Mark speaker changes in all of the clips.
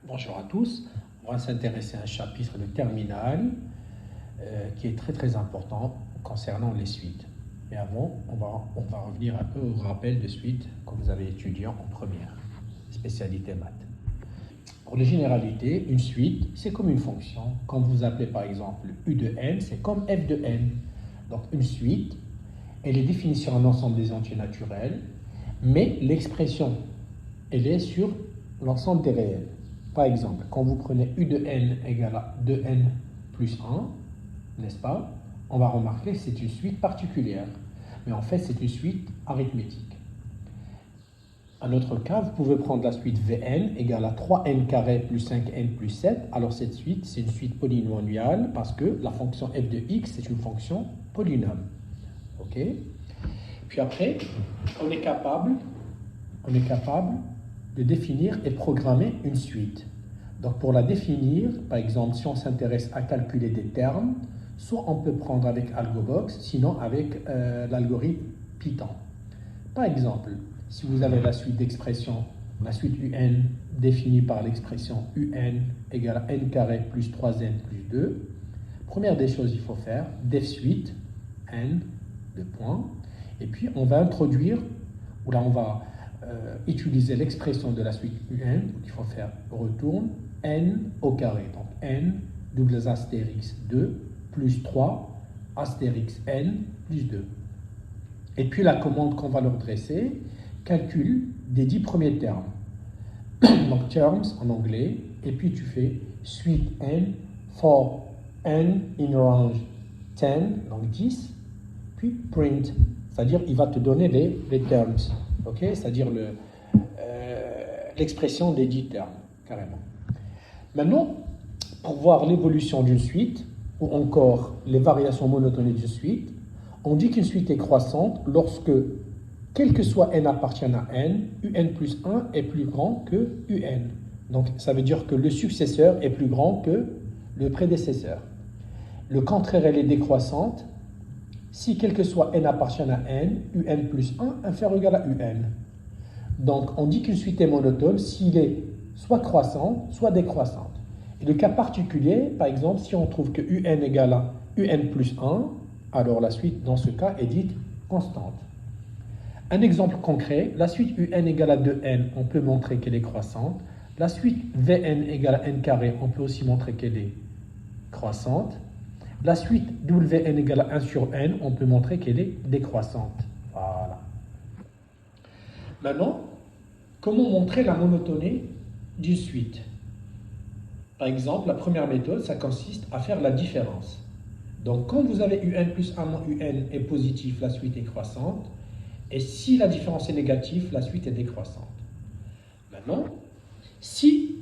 Speaker 1: Bonjour à tous, on va s'intéresser à un chapitre de terminale qui est très important concernant les suites. Mais avant, on va revenir un peu au rappel de suites que vous avez étudié en première, spécialité maths. Pour les généralités, une suite, c'est comme une fonction. Quand vous appelez par exemple U de n, c'est comme f de n. Donc une suite, elle est définie sur un ensemble des entiers naturels, mais l'expression, elle est sur l'ensemble des réels. Par exemple, quand vous prenez U de n égale à 2n plus 1, n'est-ce pas? On va remarquer que c'est une suite particulière. Mais en fait, c'est une suite arithmétique. Un autre cas, vous pouvez prendre la suite Vn égale à 3n carré plus 5n plus 7. Alors cette suite, c'est une suite polynomiale parce que la fonction f de x, c'est une fonction polynôme. Ok? Puis après, on est capable de définir et programmer une suite. Donc pour la définir, par exemple, si on s'intéresse à calculer des termes, soit on peut prendre avec AlgoBox, sinon avec l'algorithme Python. Par exemple, si vous avez la suite d'expressions, la suite un définie par l'expression un égale à n carré plus 3n plus 2, première des choses qu'il faut faire, def suite, n, de points, et puis on va introduire, ou là on va utiliser l'expression de la suite un, il faut faire retourne n au carré, donc n double astérix 2 plus 3 astérix n plus 2. Et puis la commande qu'on va leur dresser, calcul des 10 premiers termes. Donc terms en anglais, et puis tu fais suite n for n in range 10, donc 10, puis print, c'est-à-dire il va te donner les terms, ok, c'est-à-dire l'expression des 10 termes, carrément. Maintenant, pour voir l'évolution d'une suite, ou encore les variations monotonées d'une suite, on dit qu'une suite est croissante lorsque, quel que soit n appartient à n, un plus 1 est plus grand que un. Donc ça veut dire que le successeur est plus grand que le prédécesseur. Le contraire, elle est décroissante si quel que soit n appartient à n, un plus 1 inférieur ou égal à un. Donc on dit qu'une suite est monotone s'il est soit croissant, soit décroissante. Et le cas particulier, par exemple, si on trouve que un égale à un plus 1, alors la suite dans ce cas est dite constante. Un exemple concret, la suite un égale à 2n, on peut montrer qu'elle est croissante. La suite vn égale à n carré, on peut aussi montrer qu'elle est croissante. La suite wn égale à 1 sur n, on peut montrer qu'elle est décroissante. Voilà. Maintenant, comment montrer la monotonie d'une suite? Par exemple, la première méthode, ça consiste à faire la différence. Donc, quand vous avez un plus 1 moins un est positif, la suite est croissante. Et si la différence est négative, la suite est décroissante. Maintenant, si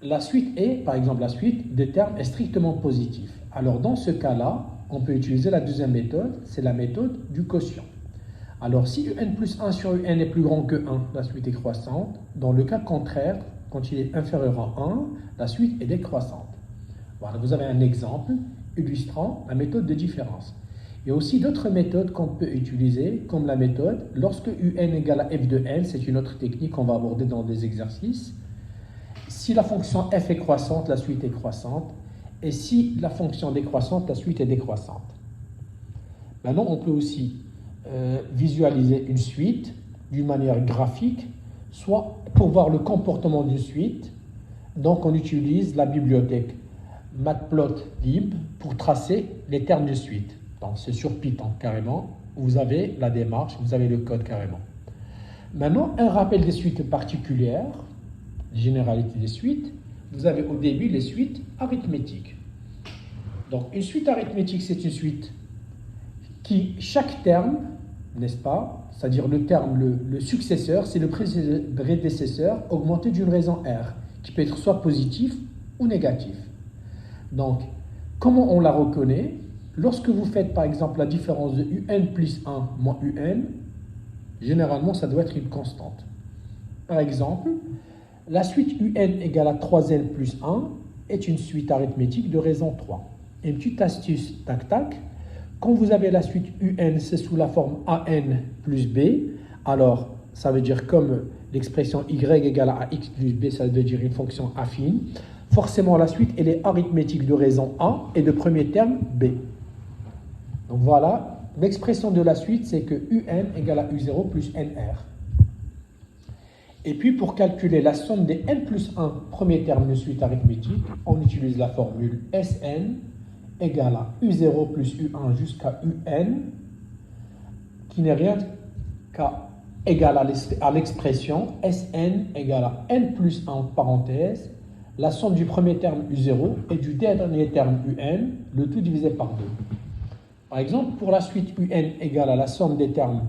Speaker 1: la suite est, par exemple, la suite des termes est strictement positive, alors dans ce cas-là, on peut utiliser la deuxième méthode, c'est la méthode du quotient. Alors, si un plus 1 sur un est plus grand que 1, la suite est croissante. Dans le cas contraire, quand il est inférieur à 1, la suite est décroissante. Voilà, vous avez un exemple illustrant la méthode de différence. Il y a aussi d'autres méthodes qu'on peut utiliser, comme la méthode lorsque un égale à f de n, c'est une autre technique qu'on va aborder dans des exercices. Si la fonction f est croissante, la suite est croissante. Et si la fonction décroissante, la suite est décroissante. Maintenant, on peut aussi visualiser une suite d'une manière graphique, soit pour voir le comportement d'une suite. Donc, on utilise la bibliothèque matplotlib pour tracer les termes de suite. Donc, c'est sur Python carrément. Vous avez la démarche, vous avez le code carrément. Maintenant, un rappel des suites particulières, généralité des suites. Vous avez au début les suites arithmétiques. Donc, une suite arithmétique, c'est une suite qui, chaque terme, n'est-ce pas, c'est-à-dire le terme, le successeur, c'est le prédécesseur augmenté d'une raison R, qui peut être soit positif ou négatif. Donc, comment on la reconnaît? Lorsque vous faites par exemple la différence de un plus 1 moins un, généralement ça doit être une constante. Par exemple, la suite un égale à 3n plus 1 est une suite arithmétique de raison 3. Une petite astuce, tac tac, quand vous avez la suite un, c'est sous la forme an plus b, alors ça veut dire comme l'expression y égale à x plus b, ça veut dire une fonction affine, forcément la suite, elle est arithmétique de raison A et de premier terme B. Donc voilà, l'expression de la suite, c'est que un égale à u0 plus nr. Et puis pour calculer la somme des n plus 1 premier terme de suite arithmétique, on utilise la formule Sn égale à u0 plus u1 jusqu'à un, qui n'est rien qu'à égal à l'expression Sn égale à n plus 1 parenthèse, la somme du premier terme u0 et du dernier terme un, le tout divisé par 2. Par exemple, pour la suite un égale à la somme des termes,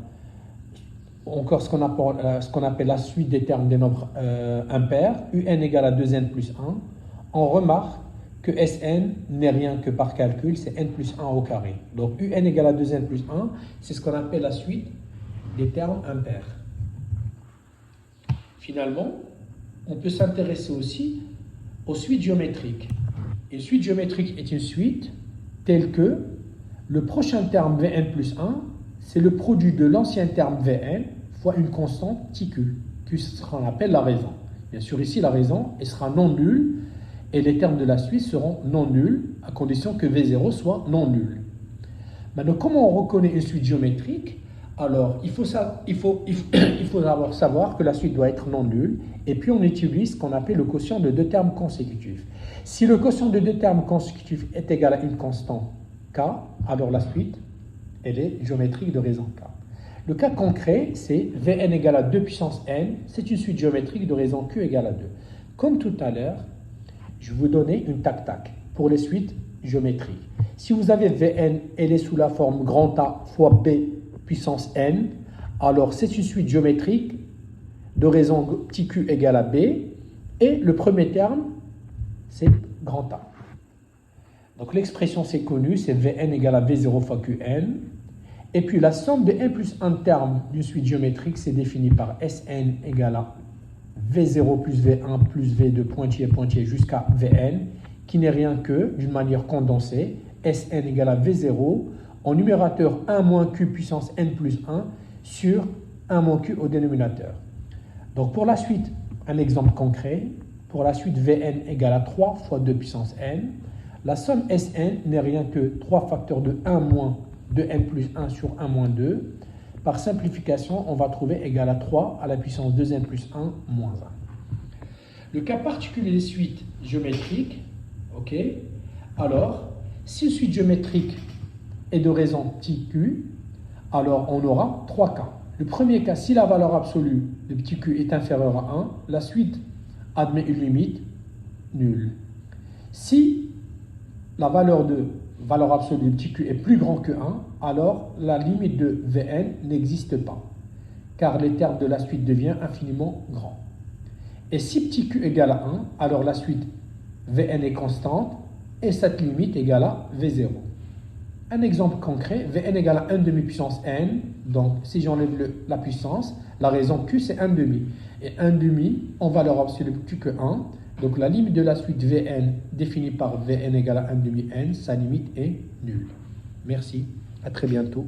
Speaker 1: encore ce qu'on appelle la suite des termes des nombres impairs, un égale à 2n plus 1, on remarque que Sn n'est rien que par calcul, c'est n plus 1 au carré. Donc un égale à 2n plus 1, c'est ce qu'on appelle la suite des termes impairs. Finalement, on peut s'intéresser aussi aux suites géométriques. Une suite géométrique est une suite telle que le prochain terme Vn plus 1, c'est le produit de l'ancien terme Vn fois une constante TQ, que ce qu'on appelle la raison. Bien sûr, ici, la raison elle sera non nulle et les termes de la suite seront non nuls à condition que V0 soit non nul. Maintenant, comment on reconnaît une suite géométrique? Alors, il faut d'abord savoir que la suite doit être non nulle et puis on utilise ce qu'on appelle le quotient de deux termes consécutifs. Si le quotient de deux termes consécutifs est égal à une constante K, alors la suite, elle est géométrique de raison K. Le cas concret, c'est Vn égale à 2 puissance n, c'est une suite géométrique de raison Q égale à 2. Comme tout à l'heure, je vais vous donner une tac-tac pour les suites géométriques. Si vous avez Vn, elle est sous la forme grand A fois B puissance n, alors c'est une suite géométrique de raison petit q égale à b, et le premier terme, c'est grand A. Donc l'expression c'est connu, c'est Vn égale à V0 fois Qn, et puis la somme de n plus 1 terme d'une suite géométrique, c'est défini par Sn égale à V0 plus V1 plus V2 pointillé jusqu'à Vn, qui n'est rien que, d'une manière condensée, Sn égale à V0 en numérateur 1 moins Q puissance n plus 1 sur 1 moins Q au dénominateur. Donc pour la suite, un exemple concret, pour la suite Vn égale à 3 fois 2 puissance n, la somme Sn n'est rien que 3 facteurs de 1 moins 2n plus 1 sur 1 moins 2. Par simplification, on va trouver égal à 3 à la puissance 2n plus 1 moins 1. Le cas particulier des suites géométriques, ok, alors, si une suite géométrique est de raison petit q, alors on aura 3 cas. Le premier cas, si la valeur absolue de petit q est inférieure à 1, la suite admet une limite nulle. Si la valeur absolue de petit q est plus grand que 1, alors la limite de Vn n'existe pas, car les termes de la suite deviennent infiniment grands. Et si petit q égale à 1, alors la suite Vn est constante, et cette limite égale à V0. Un exemple concret, Vn égale à 1 demi puissance n, donc si j'enlève la puissance, la raison q c'est 1 demi. Et 1 demi en valeur absolue plus que 1, donc la limite de la suite Vn définie par Vn égale à 1 demi n, sa limite est nulle. Merci, à très bientôt.